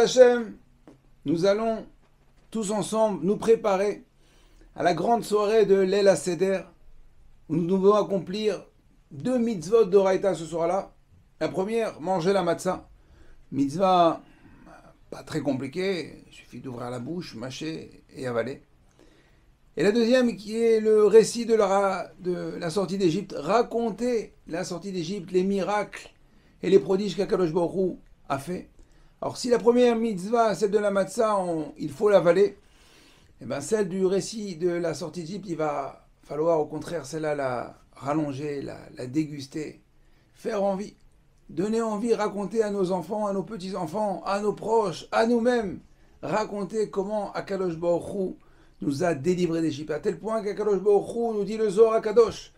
Hashem, nous allons tous ensemble nous préparer à la grande soirée de l'El HaSeder, où nous devons accomplir deux mitzvot d'Oraita ce soir-là. La première, manger la matzah. Mitzvah pas très compliquée, il suffit d'ouvrir la bouche, mâcher et avaler. Et la deuxième qui est le récit de la sortie d'Égypte, raconter la sortie d'Égypte, les miracles et les prodiges qu'Akadosh Baruch Hu a fait. Alors si la première mitzvah, celle de la matzah, il faut l'avaler, et bien celle du récit de la sortie d'Égypte, il va falloir au contraire celle-là la rallonger, la déguster, faire envie, donner envie, raconter à nos enfants, à nos petits-enfants, à nos proches, à nous-mêmes, raconter comment Akadosh Baruch Hu nous a délivrés d'Égypte, à tel point qu'Akadosh Baruch Hu, nous dit le Zohar Akadosh,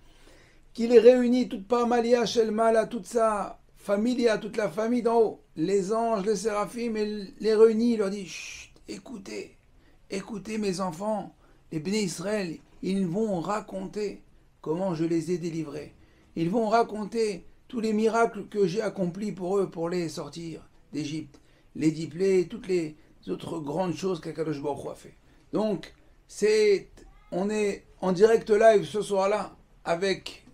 qu'il est réuni toute Parmalia Shelmala, toute sa famille, toute la famille d'en haut, les anges, les séraphim, et les réunit, il leur dit, chut, écoutez, écoutez mes enfants, les Béné Israël, ils vont raconter comment je les ai délivrés. Ils vont raconter tous les miracles que j'ai accomplis pour eux, pour les sortir d'Égypte, les 10 plaies, toutes les autres grandes choses qu'Akadosh Baruch Hu a fait. Donc, on est en direct live ce soir-là avec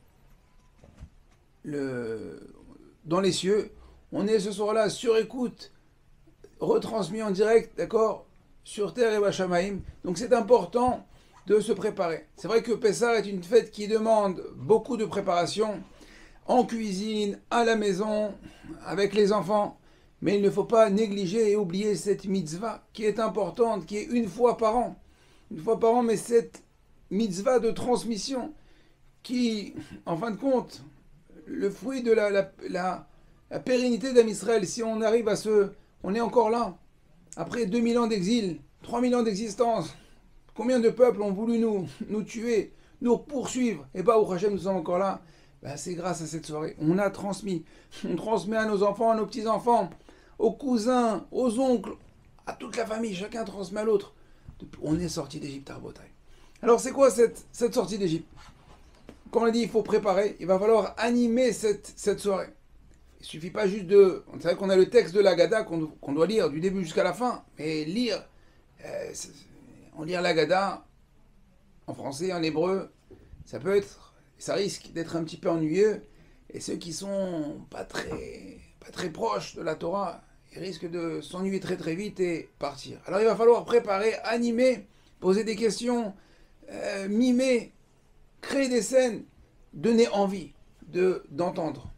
dans les cieux. On est ce soir-là sur écoute, retransmis en direct, d'accord, sur terre et Bachamaïm. Donc c'est important de se préparer. C'est vrai que Pessah est une fête qui demande beaucoup de préparation, en cuisine, à la maison, avec les enfants. Mais il ne faut pas négliger et oublier cette mitzvah qui est importante, qui est une fois par an. Une fois par an, mais cette mitzvah de transmission qui, en fin de compte, le fruit de la pérennité d'Am Israël, si on arrive à on est encore là, après 2000 ans d'exil, 3000 ans d'existence, combien de peuples ont voulu nous tuer, nous poursuivre, et bah, au Hachem, nous sommes encore là, bah, c'est grâce à cette soirée. On a transmis, on transmet à nos enfants, à nos petits-enfants, aux cousins, aux oncles, à toute la famille, chacun transmet à l'autre. On est sorti d'Égypte à Rabotai. Alors c'est quoi cette sortie d'Égypte? Comme on l'a dit, il faut préparer, il va falloir animer cette soirée. Il ne suffit pas juste on sait qu'on a le texte de l'Agada qu'on doit lire du début jusqu'à la fin, mais on lit l'Agada en français, en hébreu, ça risque d'être un petit peu ennuyeux, et ceux qui sont pas très proches de la Torah, ils risquent de s'ennuyer très très vite et partir. Alors il va falloir préparer, animer, poser des questions, mimer, créer des scènes, donner envie d'entendre.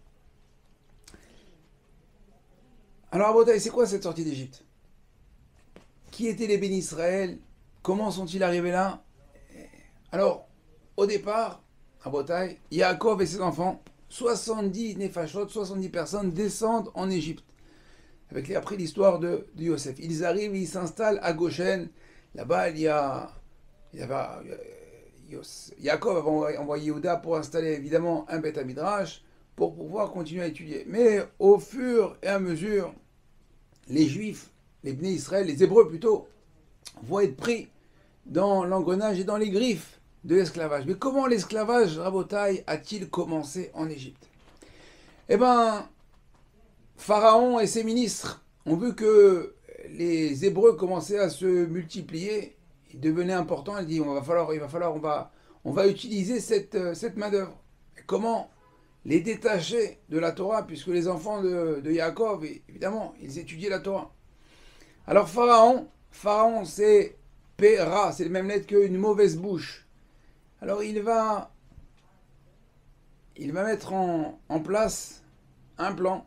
Alors, Abotai, c'est quoi cette sortie d'Égypte? Qui étaient les bénis Israël? Comment sont-ils arrivés là? Alors, au départ, Abotai, Yaakov et ses enfants, 70 Nefashot, 70 personnes descendent en Égypte. Après l'histoire de Yosef. Ils arrivent, ils s'installent à Goshen. Là-bas, Yaakov avait envoyé Yehuda pour installer évidemment un Beth Midrash pour pouvoir continuer à étudier. Mais au fur et à mesure, les Juifs, les Bnei Israël, les Hébreux plutôt, vont être pris dans l'engrenage et dans les griffes de l'esclavage. Mais comment l'esclavage, Rabotai, a-t-il commencé en Égypte? Eh bien, Pharaon et ses ministres ont vu que les Hébreux commençaient à se multiplier, ils devenaient importants, ils disent on va utiliser cette main-d'œuvre. Comment les détacher de la Torah, puisque les enfants de Yaakov, évidemment, ils étudiaient la Torah. Alors Pharaon c'est Péra, c'est la même lettre qu'une mauvaise bouche. Alors il va mettre en place un plan.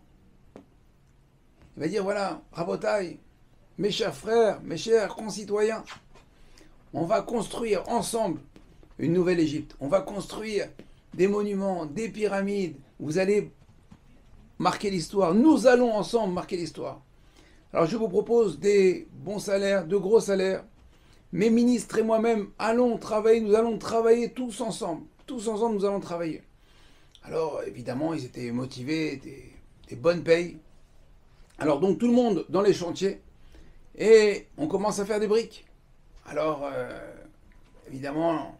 Il va dire, voilà, Rabotai, mes chers frères, mes chers concitoyens, on va construire ensemble une nouvelle Égypte. On va construire des monuments, des pyramides. Vous allez marquer l'histoire. Nous allons ensemble marquer l'histoire. Alors je vous propose des bons salaires, de gros salaires. Mes ministres et moi-même allons travailler, nous allons travailler tous ensemble. Tous ensemble, nous allons travailler. Alors évidemment, ils étaient motivés, des bonnes payes. Alors donc tout le monde dans les chantiers et on commence à faire des briques. Alors évidemment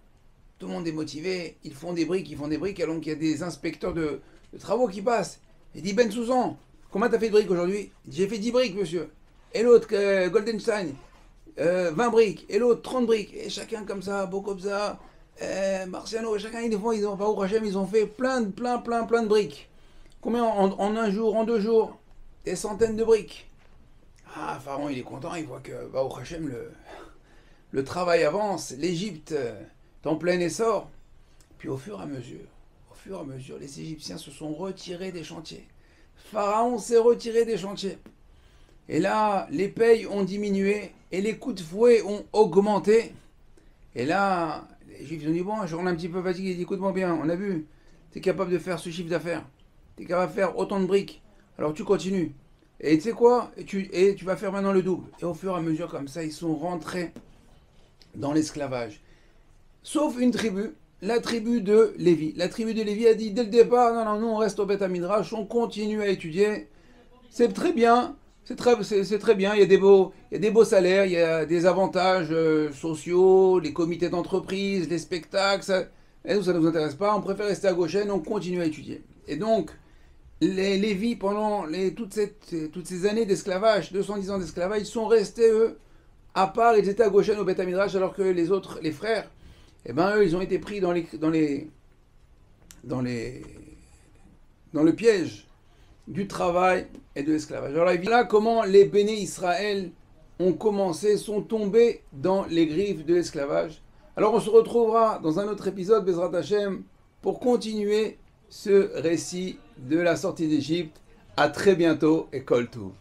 tout le monde est motivé, ils font des briques, alors donc il y a des inspecteurs de travaux qui passent. Il dit Ben Souzan, combien t'as fait de briques aujourd'hui? J'ai fait 10 briques monsieur. et l'autre, Goldenstein, 20 briques, et l'autre 30 briques, et chacun comme ça, Bokobza, Marciano, chacun ils ont pas au Hachem, ils ont fait plein de briques. Combien en un jour, en 2 jours? Des centaines de briques. Ah, Pharaon il est content, il voit que au Hachem le travail avance, l'Égypte est en plein essor. Puis au fur et à mesure, les Égyptiens se sont retirés des chantiers. Pharaon s'est retiré des chantiers. Et là, les payes ont diminué et les coups de fouet ont augmenté. Et là, les Juifs ont dit, bon, on est un petit peu fatigué, écoute-moi bien, on a vu, tu es capable de faire ce chiffre d'affaires, tu es capable de faire autant de briques, alors tu continues. Et tu sais quoi, et tu vas faire maintenant le double. Et au fur et à mesure, comme ça, ils sont rentrés dans l'esclavage. Sauf une tribu, la tribu de Lévi. La tribu de Lévi a dit dès le départ, non, nous on reste au Beth Midrash, on continue à étudier, c'est très bien. C'est très bien, il y a des beaux salaires, il y a des avantages sociaux, les comités d'entreprise, les spectacles, ça ne nous intéresse pas, on préfère rester à Goshen, on continue à étudier. Et donc, les Lévis, pendant toutes ces années d'esclavage, 210 ans d'esclavage, ils sont restés, eux, à part, ils étaient à Goshen au Beth Midrash, alors que les autres, les frères, eh ben eux, ils ont été pris dans le piège du travail et de l'esclavage. Alors là, comment les béné Israël ont commencé, sont tombés dans les griffes de l'esclavage. Alors on se retrouvera dans un autre épisode, Bezrat Hashem, pour continuer ce récit de la sortie d'Égypte. À très bientôt et Kol Tov.